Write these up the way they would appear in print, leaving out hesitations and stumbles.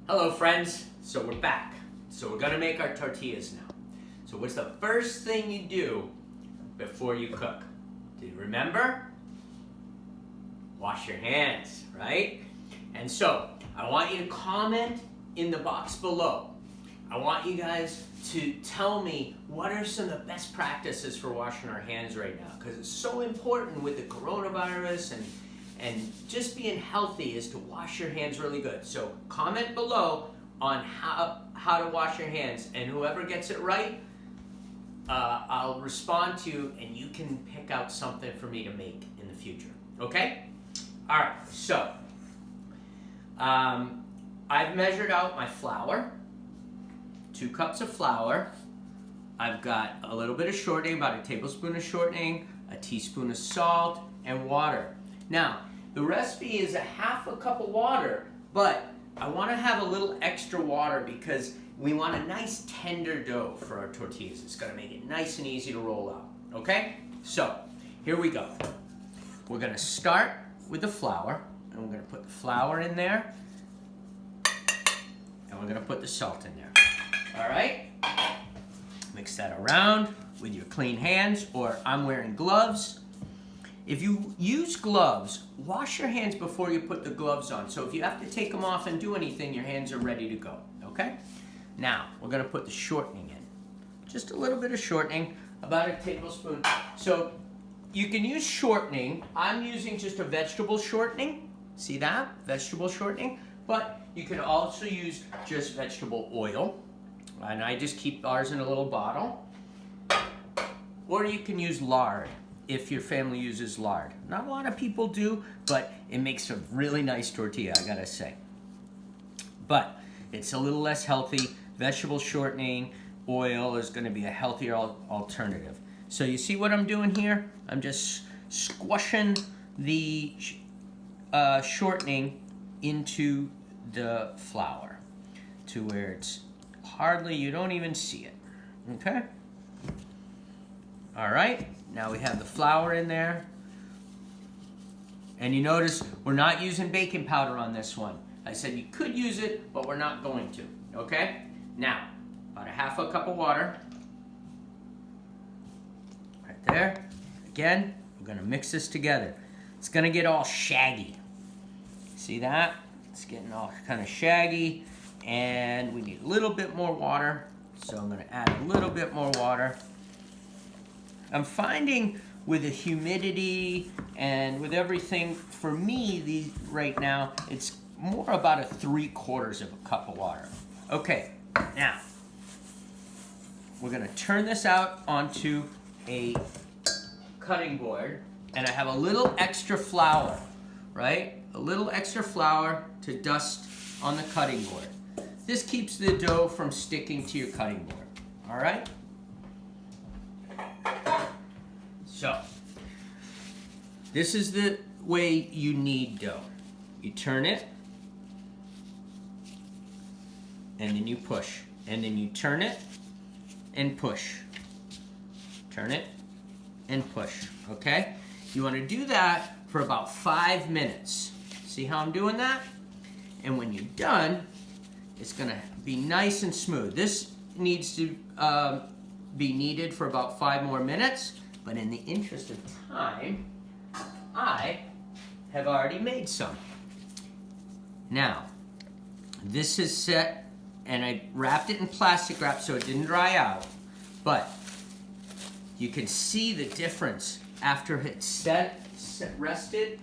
Hello friends, so we're back. So we're gonna make our tortillas now. So what's the first thing you do before you cook? Do you remember? Wash your hands, right? And so I want you to comment in the box below. I want you guys to tell me what are some of the best practices for washing our hands right now, because it's so important with the coronavirus and just being healthy is to wash your hands really good. So comment below on how to wash your hands, and whoever gets it right, I'll respond to you and you can pick out something for me to make in the future, okay? All right, so I've measured out my flour, 2 cups of flour. I've got a little bit of shortening, about a tablespoon of shortening, a teaspoon of salt, and water. Now, the recipe is a half a cup of water, but I want to have a little extra water because we want a nice tender dough for our tortillas. It's going to make it nice and easy to roll out, okay? So, here we go. We're going to start with the flour, and we're going to put the flour in there, and we're going to put the salt in there, all right? Mix that around with your clean hands, or I'm wearing gloves. If you use gloves, wash your hands before you put the gloves on. So if you have to take them off and do anything, your hands are ready to go, okay? Now, we're gonna put the shortening in. Just a little bit of shortening, about a tablespoon. So you can use shortening. I'm using just a vegetable shortening. See that? Vegetable shortening. But you can also use just vegetable oil. And I just keep ours in a little bottle. Or you can use lard if your family uses lard. Not a lot of people do, but it makes a really nice tortilla, I gotta say. But it's a little less healthy. Vegetable shortening, oil is gonna be a healthier alternative. So you see what I'm doing here? I'm just squishing the shortening into the flour to where it's hardly, you don't even see it, okay? All right, now we have the flour in there. And you notice we're not using baking powder on this one. I said you could use it, but we're not going to, okay? Now, about a half a cup of water. Right there. Again, we're gonna mix this together. It's gonna get all shaggy. See that? It's getting all kind of shaggy, and we need a little bit more water. So I'm gonna add a little bit more water. I'm finding with the humidity and with everything, for me, right now, it's more about a 3/4 of a cup of water. Okay, now, we're gonna turn this out onto a cutting board, and I have a little extra flour, right? A little extra flour to dust on the cutting board. This keeps the dough from sticking to your cutting board, all right? So, this is the way you knead dough. You turn it, and then you push. And then you turn it and push. Turn it and push, okay? You want to do that for about 5 minutes. See how I'm doing that? And when you're done, it's gonna be nice and smooth. This needs to be kneaded for about 5 more minutes. But in the interest of time, I have already made some. Now, this is set, and I wrapped it in plastic wrap so it didn't dry out. But you can see the difference after it's rested,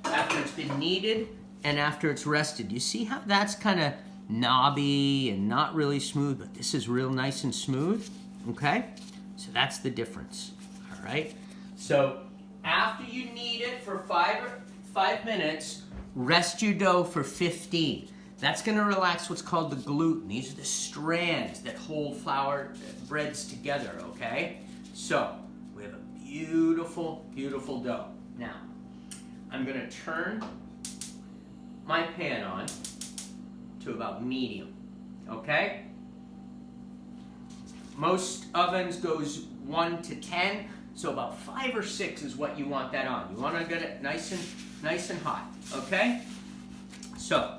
after it's been kneaded, and after it's rested. You see how that's kind of knobby and not really smooth, but this is real nice and smooth, okay? So that's the difference. Right? So after you knead it for 5 minutes, rest your dough for 15. That's going to relax what's called the gluten. These are the strands that hold flour breads together, okay? So we have a beautiful, beautiful dough. Now, I'm going to turn my pan on to about medium, okay? Most ovens goes 1 to 10. So about 5 or 6 is what you want that on. You want to get it nice and hot, okay? So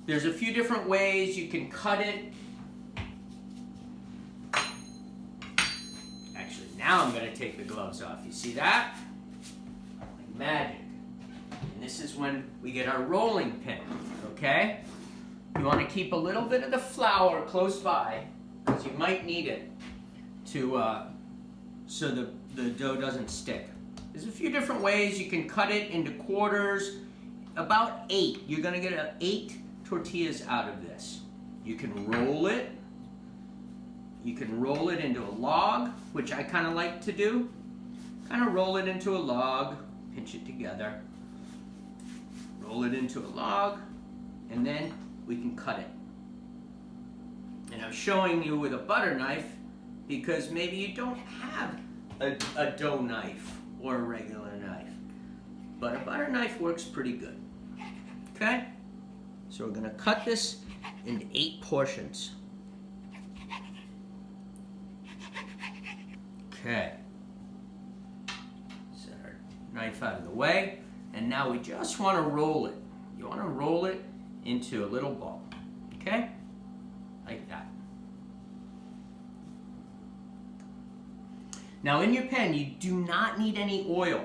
There's a few different ways you can cut it. Actually, now I'm going to take the gloves off. You see that? Like magic. And this is when we get our rolling pin, okay? You want to keep a little bit of the flour close by, because you might need it to so the dough doesn't stick. There's a few different ways you can cut it into quarters. About 8. You're going to get 8 tortillas out of this. You can roll it. You can roll it into a log, which I kind of like to do. Kind of roll it into a log, pinch it together. Roll it into a log, and then we can cut it. And I'm showing you with a butter knife because maybe you don't have a dough knife or a regular knife. But a butter knife works pretty good. Okay? So we're going to cut this into 8 portions. Okay. Set our knife out of the way. And now we just want to roll it. You want to roll it into a little ball. Okay? Like that. Now in your pan, you do not need any oil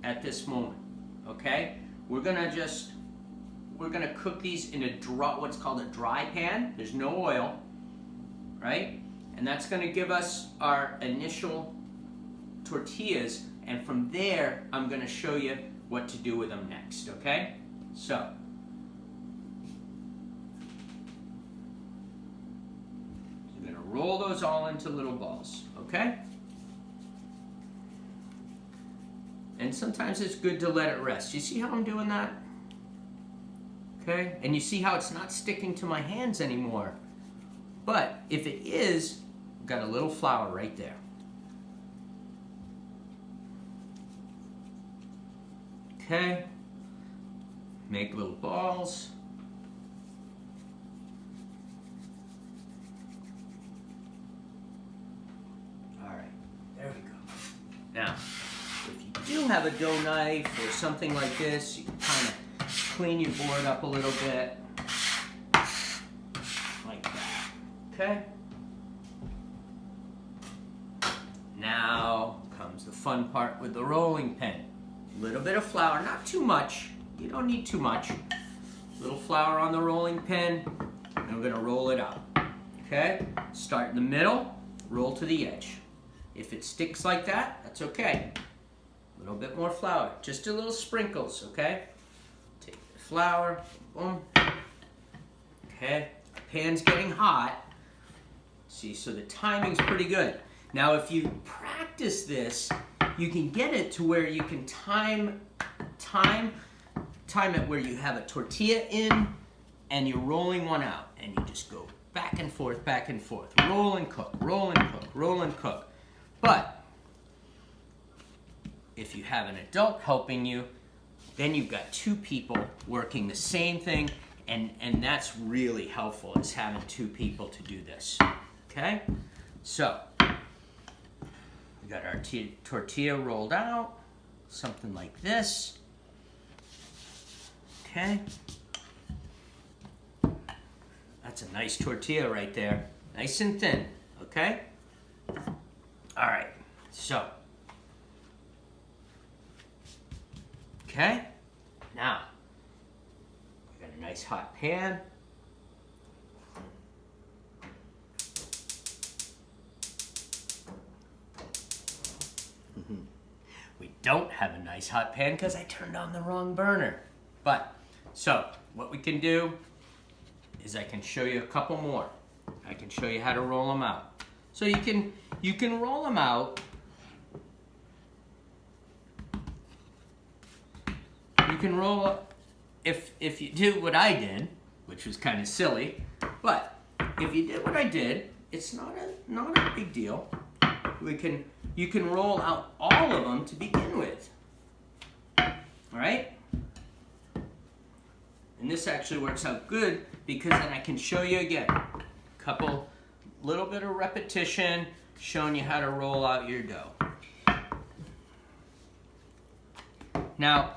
at this moment. Okay? We're gonna cook these in a dry, what's called a dry pan. There's no oil, right? And that's gonna give us our initial tortillas, and from there, I'm gonna show you what to do with them next, okay? So, you're gonna roll those all into little balls, okay? And sometimes it's good to let it rest. You see how I'm doing that? Okay, and you see how it's not sticking to my hands anymore. But if it is, I've got a little flour right there. Okay, make little balls. All right, there we go. Now, if you do have a dough knife or something like this, you can kind of clean your board up a little bit, like that, okay? Now comes the fun part with the rolling pin. A little bit of flour, not too much, you don't need too much. A little flour on the rolling pin, and we're gonna roll it out, okay? Start in the middle, roll to the edge. If it sticks like that, that's okay. A little bit more flour, just a little sprinkles, okay? Take the flour, boom. Okay, pan's getting hot. See, so the timing's pretty good. Now, if you practice this, you can get it to where you can time it where you have a tortilla in and you're rolling one out, and you just go back and forth, roll and cook, roll and cook, roll and cook. But if you have an adult helping you, then you've got 2 people working the same thing, and that's really helpful, is having 2 people to do this. Okay? So, we got our tortilla rolled out, something like this. Okay? That's a nice tortilla right there. Nice and thin, okay? All right, so. Okay, now, we got a nice hot pan. We don't have a nice hot pan because I turned on the wrong burner. But, so, what we can do is I can show you a couple more. I can show you how to roll them out. So you can roll them out. You can roll up, if you do what I did, which was kind of silly, but if you did what I did, it's not a big deal. You can roll out all of them to begin with. All right? And this actually works out good because then I can show you again. Little bit of repetition, showing you how to roll out your dough. Now,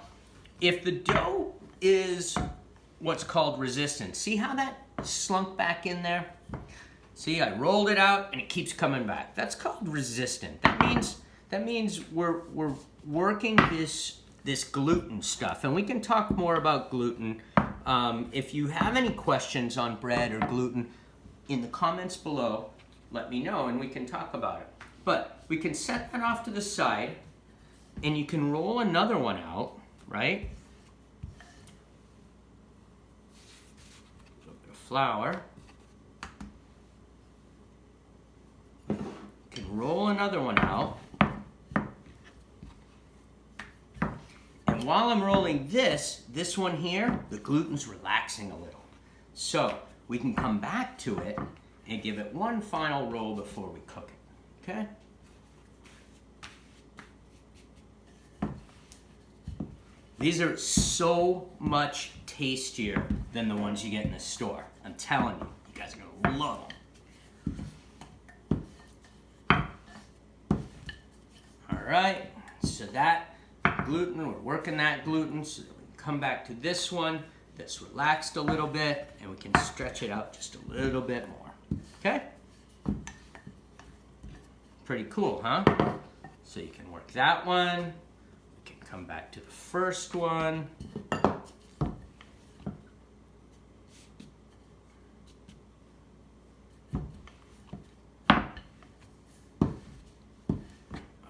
if the dough is what's called resistance. See how that slunk back in there? See, I rolled it out and it keeps coming back. That's called resistant. That means we're working this gluten stuff, and we can talk more about gluten. If you have any questions on bread or gluten, in the comments below, let me know and we can talk about it. But we can set that off to the side, and you can roll another one out, right? A little bit of flour. You can roll another one out. And while I'm rolling this one here, the gluten's relaxing a little. So we can come back to it and give it one final roll before we cook it, okay? These are so much tastier than the ones you get in the store. I'm telling you, you guys are gonna love them. All right, so that gluten, we're working that gluten so that we can come back to this one that's relaxed a little bit, and we can stretch it out just a little bit more, okay? Pretty cool, huh? So you can work that one. Come back to the first one. All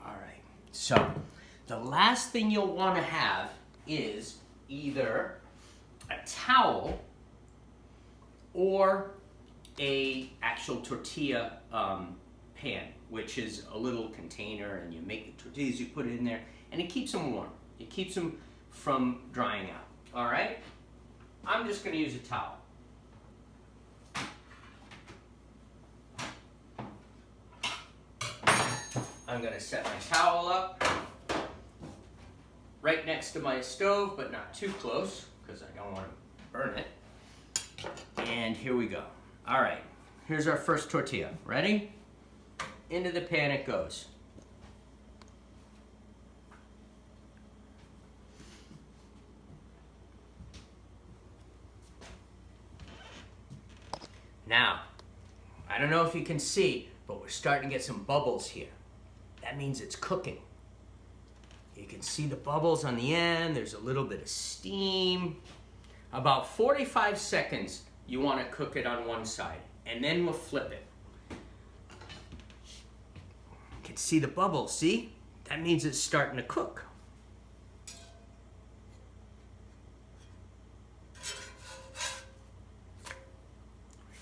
right, so the last thing you'll want to have is either a towel or a actual tortilla pan, which is a little container, and you make the tortillas, you put it in there, and it keeps them warm. It keeps them from drying out. All right? I'm just going to use a towel. I'm going to set my towel up right next to my stove, but not too close because I don't want to burn it. And here we go. All right. Here's our first tortilla. Ready? Into the pan it goes. Now, I don't know if you can see, but we're starting to get some bubbles here. That means it's cooking. You can see the bubbles on the end. There's a little bit of steam. About 45 seconds, you want to cook it on one side, and then we'll flip it. You can see the bubbles, see? That means it's starting to cook.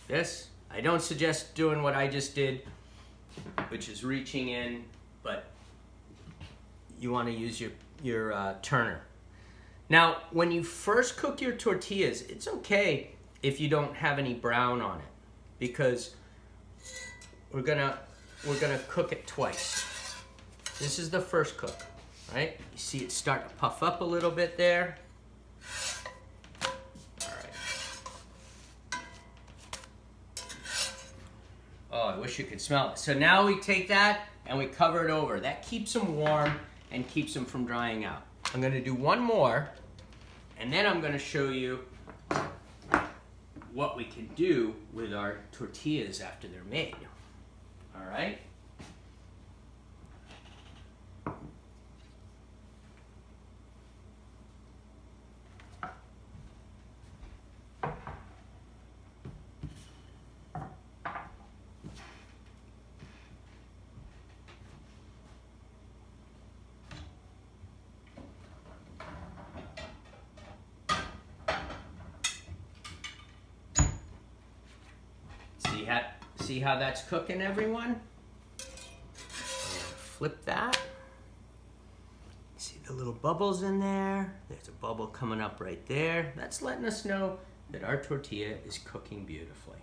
This, I don't suggest doing what I just did, which is reaching in, but you want to use your turner. Now, when you first cook your tortillas, it's okay if you don't have any brown on it, because we're gonna cook it twice. This is the first cook, right? You see it start to puff up a little bit there. Oh, I wish you could smell it. So now we take that and we cover it over. That keeps them warm and keeps them from drying out. I'm going to do one more, and then I'm going to show you what we can do with our tortillas after they're made. All right? See how that's cooking, everyone? Flip that. See the little bubbles in there? There's a bubble coming up right there. That's letting us know that our tortilla is cooking beautifully.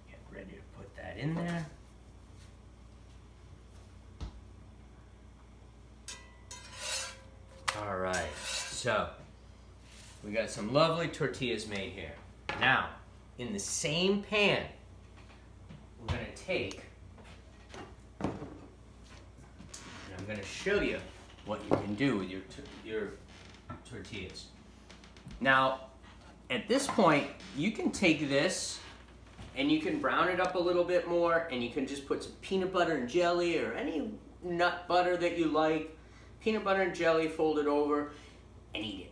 Get ready to put that in there. All right, so we got some lovely tortillas made here. Now, in the same pan, we're going to take, and I'm going to show you what you can do with your tortillas. Now, at this point, you can take this and you can brown it up a little bit more, and you can just put some peanut butter and jelly or any nut butter that you like. Peanut butter and jelly, fold it over and eat it.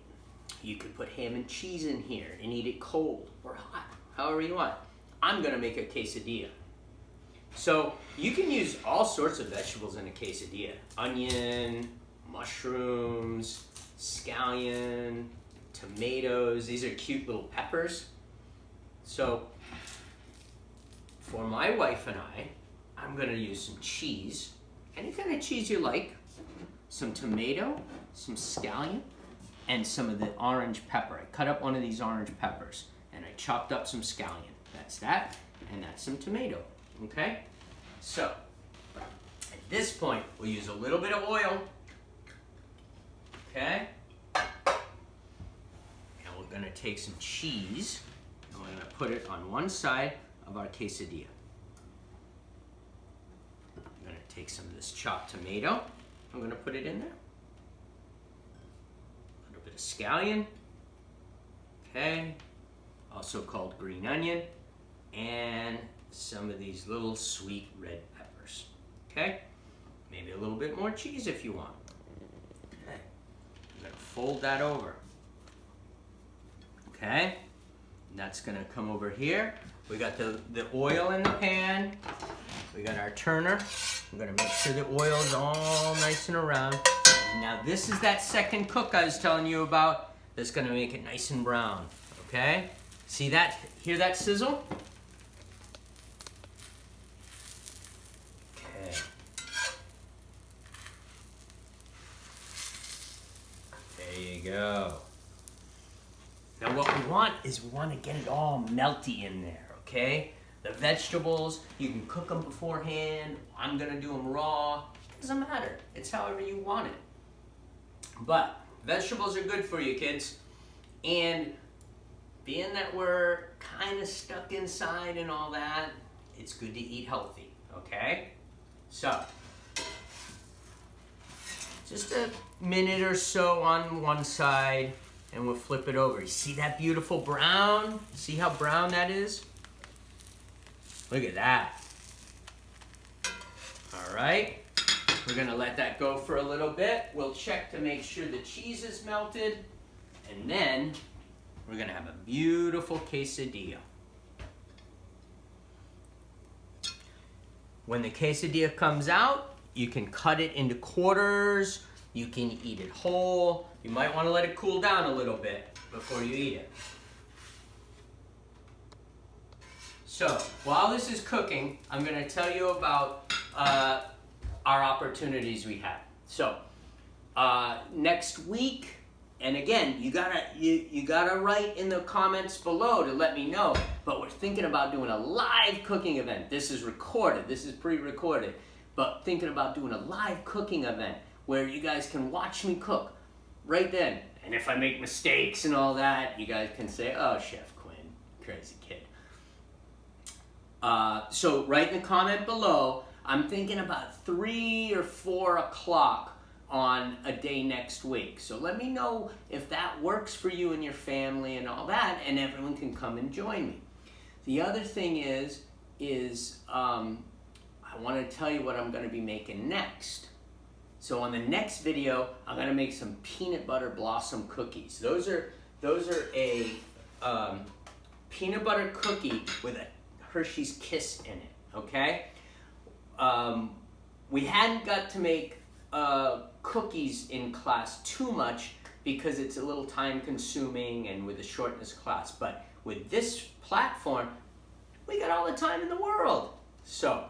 You could put ham and cheese in here and eat it cold or hot, however you want. I'm gonna make a quesadilla. So you can use all sorts of vegetables in a quesadilla. Onion, mushrooms, scallion, tomatoes. These are cute little peppers. So for my wife and I'm gonna use some cheese, any kind of cheese you like, some tomato, some scallion, and some of the orange pepper. I cut up one of these orange peppers and I chopped up some scallion. That's that, and that's some tomato, okay? So, at this point, we'll use a little bit of oil, okay? And we're gonna take some cheese, and we're gonna put it on one side of our quesadilla. I'm gonna take some of this chopped tomato, I'm gonna put it in there. A little bit of scallion, okay? Also called green onion, and some of these little sweet red peppers, okay? Maybe a little bit more cheese if you want. Okay, I'm gonna fold that over, okay? And that's gonna come over here. We got the oil in the pan. We got our turner. I'm gonna make sure the oil is all nice and around. Now this is that second cook I was telling you about that's gonna make it nice and brown, okay? See that, hear that sizzle? Okay. There you go. Now what we want is we want to get it all melty in there, okay? The vegetables, you can cook them beforehand. I'm gonna do them raw. Doesn't matter, it's however you want it. But vegetables are good for you, kids. And being that we're kind of stuck inside and all that, it's good to eat healthy, okay? So, just a minute or so on one side, and we'll flip it over. You see that beautiful brown? See how brown that is? Look at that. All right, we're gonna let that go for a little bit. We'll check to make sure the cheese is melted, and then we're gonna have a beautiful quesadilla. When the quesadilla comes out, you can cut it into quarters, you can eat it whole. You might wanna let it cool down a little bit before you eat it. So, while this is cooking, I'm gonna tell you about our opportunities we have. So, next week, and again, you gotta write in the comments below to let me know, but we're thinking about doing a live cooking event. This is recorded, this is pre-recorded, but thinking about doing a live cooking event where you guys can watch me cook right then. And if I make mistakes and all that, you guys can say, oh, Chef Quinn, crazy kid. So write in the comment below, I'm thinking about 3 or 4 o'clock on a day next week. So let me know if that works for you and your family and all that, and everyone can come and join me. The other thing is I want to tell you what I'm going to be making next. So on the next video, I'm going to make some peanut butter blossom cookies. Those are a peanut butter cookie with a Hershey's Kiss in it, okay? We hadn't got to make cookies in class too much because it's a little time consuming and with the shortness class, but with this platform, we got all the time in the world. So,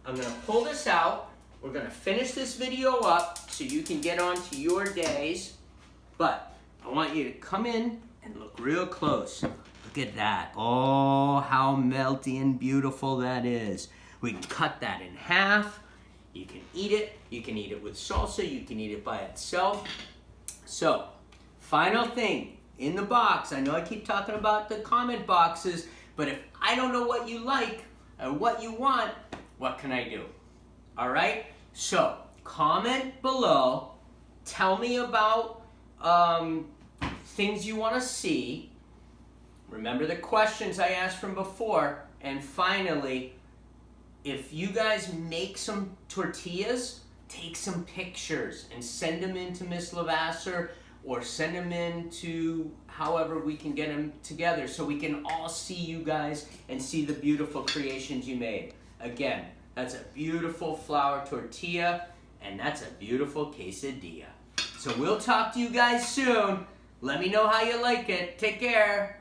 I'm gonna pull this out, we're gonna finish this video up so you can get on to your days, but I want you to come in and look real close. Look at that. Oh, how melty and beautiful that is. We can cut that in half. You can eat it. You can eat it with salsa. You can eat it by itself. So, final thing in the box. I know I keep talking about the comment boxes, but if I don't know what you like or what you want, what can I do? All right? So, comment below Tell me about things you want to see. Remember the questions I asked from before. And finally, if you guys make some tortillas, take some pictures and send them in to Miss Lavasser, or send them in to however we can get them together so we can all see you guys and see the beautiful creations you made. Again, that's a beautiful flour tortilla, and that's a beautiful quesadilla. So we'll talk to you guys soon. Let me know how you like it. Take care.